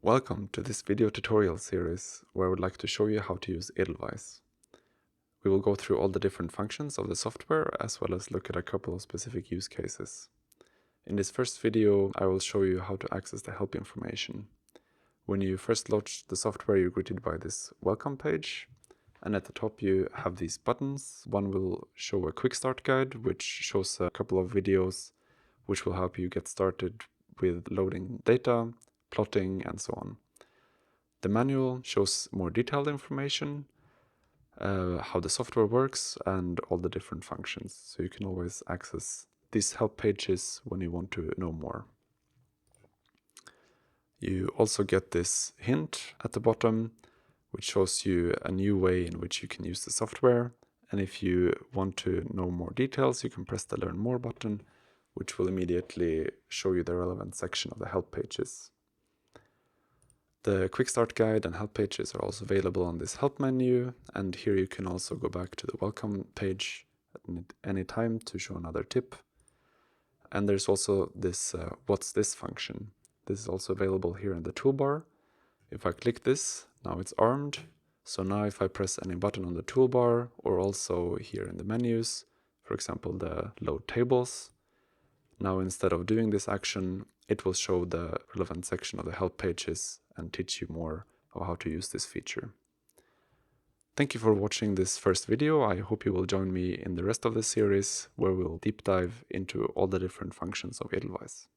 Welcome to this video tutorial series where I would like to show you how to use Edelweiss. We will go through all the different functions of the software as well as look at a couple of specific use cases. In this first video, I will show you how to access the help information. When you first launch the software, you're greeted by this welcome page, and at the top you have these buttons. One will show a quick start guide, which shows a couple of videos which will help you get started with loading data, plotting, and so on. The manual shows more detailed information, how the software works, and all the different functions. So you can always access these help pages when you want to know more. You also get this hint at the bottom, which shows you a new way in which you can use the software. And if you want to know more details, you can press the Learn More button, which will immediately show you the relevant section of the help pages. The Quick Start Guide and help pages are also available on this help menu, and here you can also go back to the welcome page at any time to show another tip. And there's also this What's This function. This is also available here in the toolbar. If I click this, now it's armed. So now if I press any button on the toolbar, or also here in the menus, for example the Load Tables, now instead of doing this action, it will show the relevant section of the help pages and teach you more of how to use this feature. Thank you for watching this first video. I hope you will join me in the rest of the series where we'll deep dive into all the different functions of Edelweiss.